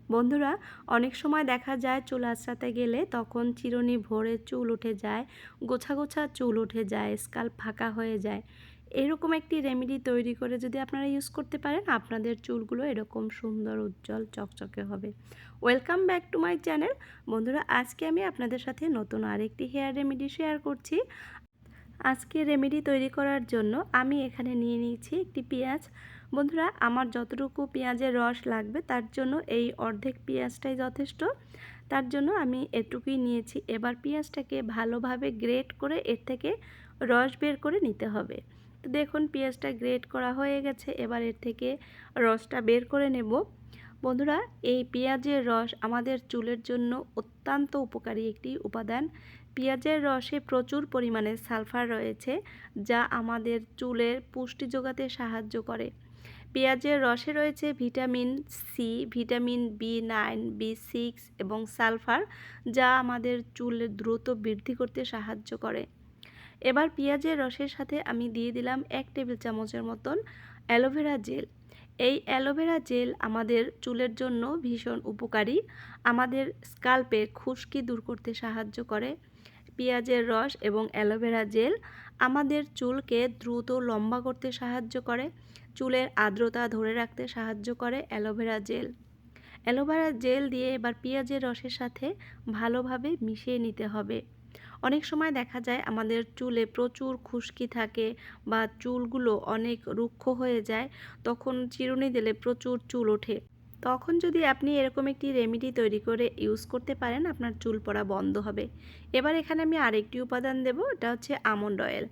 বন্ধুরা, অনেক সময় দেখা যায় চুল আঁচড়াতে গেলে তখন চিরুনি ভরে চুল উঠে যায়, গোছা গোছা চুল উঠে যায়, স্কাল্প ফাঁকা হয়ে যায়। এরকম একটি রেমেডি তৈরি করে যদি আপনারা ইউজ করতে পারেন, আপনাদের চুলগুলো এরকম সুন্দর উজ্জ্বল চকচকে হবে। Welcome back to my channel. বন্ধুরা, আজকে আমি আপনাদের সাথে নতুন আরেকটি হেয়ার রেমেডি শেয়ার করছি। আজকে রেমেডি তৈরি করার জন্য আমি এখানে নিয়ে নিয়েছি একটি পেঁয়াজ। বন্ধুরা, আমার যতটুকু পেঁয়াজের রস লাগবে তার জন্য এই অর্ধেক পেঁয়াজটাই যথেষ্ট। তার জন্য আমি এটুকুই নিয়েছি। এবার পেঁয়াজটাকে ভালোভাবে গ্রেট করে এর থেকে রস বের করে নিতে হবে। তো দেখুন, পেঁয়াজটা গ্রেট করা হয়ে গেছে। এবার এর থেকে রসটা বের করে নেব। বন্ধুরা, এই পেঁয়াজের রস আমাদের চুলের জন্য অত্যন্ত উপকারী একটি উপাদান। পেঁয়াজের রসে প্রচুর পরিমাণে সালফার রয়েছে, যা আমাদের চুলের পুষ্টি যোগাতে সাহায্য করে। পেঁয়াজের রসে রয়েছে ভিটামিন সি, ভিটামিন বি9, বি6 এবং সালফার, যা আমাদের চুলের দ্রুত বৃদ্ধি করতে সাহায্য করে। এবার পেঁয়াজের রসের সাথে আমি দিয়ে দিলাম 1 টেবিল চামচের মতন অ্যালোভেরা জেল। এই অ্যালোভেরা জেল আমাদের চুলের জন্য ভীষণ উপকারী। আমাদের স্কাল্পের খুশকি দূর করতে সাহায্য করে। পেঁয়াজের রস এবং অ্যালোভেরা জেল আমাদের চুলকে দ্রুত লম্বা করতে সাহায্য করে। চুলের আর্দ্রতা ধরে রাখতে সাহায্য করে অ্যালোভেরা জেল। অ্যালোভেরা জেল দিয়ে এবার পেঁয়াজের রসের সাথে ভালোভাবে মিশিয়ে নিতে হবে। অনেক সময় দেখা যায় আমাদের চুলে প্রচুর খুশকি থাকে বা চুলগুলো অনেক রুক্ষ হয়ে যায়, তখন চিরুনি দিলে প্রচুর চুল ওঠে। তখন যদি আপনি এরকম একটি রেমেডি তৈরি করে ইউজ করতে পারেন, আপনার চুল পড়া বন্ধ হবে। এবার এখানে আমি আরেকটি উপাদান দেব, এটা হচ্ছে আমন্ড অয়েল।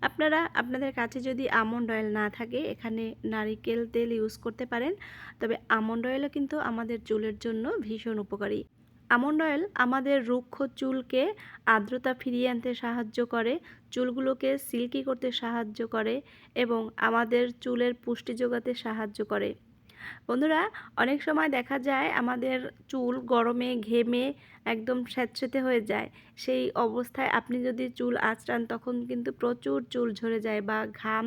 আপনারা আপনাদের কাছে যদি আমন্ড অয়েল না থাকে, এখানে নারিকেল তেল ইউজ করতে পারেন। তবে আমন্ড অয়েলও কিন্তু আমাদের চুলের জন্য ভীষণ উপকারী। আমন্ড অয়েল আমাদের রুক্ষ চুলকে আর্দ্রতা ফিরিয়ে আনতে সাহায্য করে, চুলগুলোকে সিল্কি করতে সাহায্য করে এবং আমাদের চুলের পুষ্টি যোগাতে সাহায্য করে। বন্ধুরা, অনেক সময় দেখা যায় আমাদের চুল গরমে ঘেমে একদম স্যাঁতসেঁতে হয়ে যায়। সেই অবস্থায় আপনি যদি চুল আঁচড়ান, তখন কিন্তু প্রচুর চুল ঝরে যায়, বা ঘাম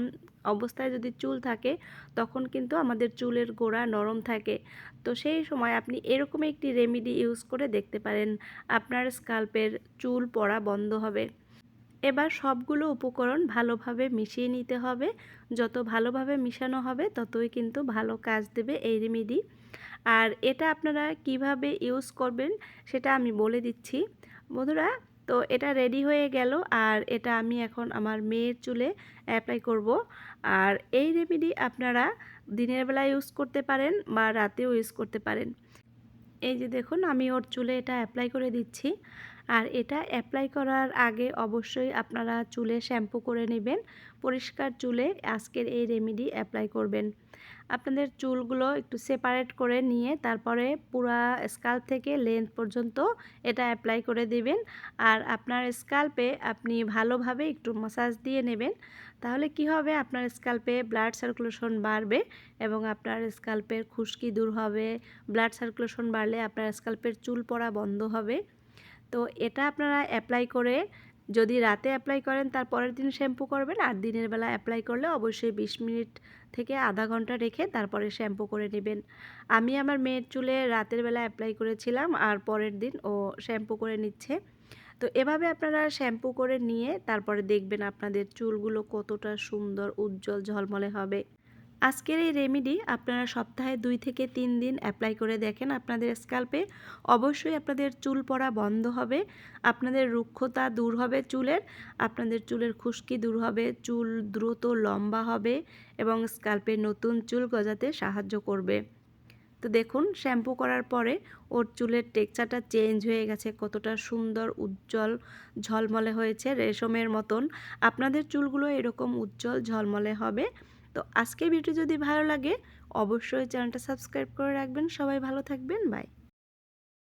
অবস্থায় যদি চুল থাকে তখন কিন্তু আমাদের চুলের গোড়া নরম থাকে। তো সেই সময় আপনি এরকম একটি রেমেডি ইউজ করে দেখতে পারেন, আপনার স্কাল্পের চুল পড়া বন্ধ হবে। এবার সবগুলো উপকরণ ভালোভাবে মিশিয়ে নিতে হবে। যত ভালোভাবে মিশানো হবে ততই কিন্তু ভালো কাজ দেবে এই রেমেডি। আর এটা আপনারা কিভাবে ইউজ করবেন সেটা আমি বলে দিচ্ছি। বন্ধুরা, তো এটা রেডি হয়ে গেল, আর এটা আমি এখন আমার মেয়ের চুলে অ্যাপ্লাই করব। আর এই রেমেডি আপনারা দিনের বেলা ইউজ করতে পারেন বা রাতেও ইউজ করতে পারেন। এই যে দেখুন, আমি ওর চুলে এটা অ্যাপ্লাই করে দিচ্ছি। আর এটা অ্যাপ্লাই করার আগে অবশ্যই আপনারা চুলে শ্যাম্পু করে নেবেন। পরিষ্কার চুলে আজকের এই রেমেডি অ্যাপ্লাই করবেন। আপনাদের চুলগুলো একটু সেপারেট করে নিয়ে তারপরে পুরা স্কাল্প থেকে লেন্থ পর্যন্ত এটা অ্যাপ্লাই করে দিবেন। আর আপনার স্কাল্পে আপনি ভালোভাবে একটু মাসাজ দিয়ে নেবেন। তাহলে কি হবে, আপনার স্কাল্পে ব্লাড সার্কুলেশন বাড়বে এবং আপনার স্কাল্পের খুশকি দূর হবে। ব্লাড সার্কুলেশন বাড়লে আপনার স্কাল্পের চুল পড়া বন্ধ হবে। তো এটা আপনারা অ্যাপ্লাই করে, যদি রাতে অ্যাপ্লাই করেন তার পরের দিন শ্যাম্পু করবেন, আর দিনের বেলা অ্যাপ্লাই করলে অবশ্যই 20 মিনিট থেকে আধা ঘন্টা রেখে তারপরে শ্যাম্পু করে নেবেন। আমি আমার মেয়ের চুলে রাতের বেলা অ্যাপ্লাই করেছিলাম, আর পরের দিন ও শ্যাম্পু করে নিচ্ছে। তো এভাবে আপনারা শ্যাম্পু করে নিয়ে তারপরে দেখবেন আপনাদের চুলগুলো কতটা সুন্দর উজ্জ্বল ঝলমলে হবে। আজকের এই রেমেডি আপনারা সপ্তাহে 2 থেকে 3 দিন অ্যাপ্লাই করে দেখেন আপনাদের স্কাল্পে। অবশ্যই আপনাদের চুল পড়া বন্ধ হবে, আপনাদের রুক্ষতা দূর হবে চুলের, আপনাদের চুলের খুশকি দূর হবে, চুল দ্রুত লম্বা হবে এবং স্কাল্পে নতুন চুল গজাতে সাহায্য করবে। তো দেখুন, শ্যাম্পু করার পরে ওর চুলের টেক্সচারটা চেঞ্জ হয়ে গেছে, কতটা সুন্দর উজ্জ্বল ঝলমলে হয়েছে রেশমের মতন। আপনাদের চুলগুলো এরকম উজ্জ্বল ঝলমলে হবে। তো আজকের ভিডিও যদি ভালো লাগে অবশ্যই চ্যানেলটা সাবস্ক্রাইব করে রাখবেন। সবাই ভালো থাকবেন, বাই।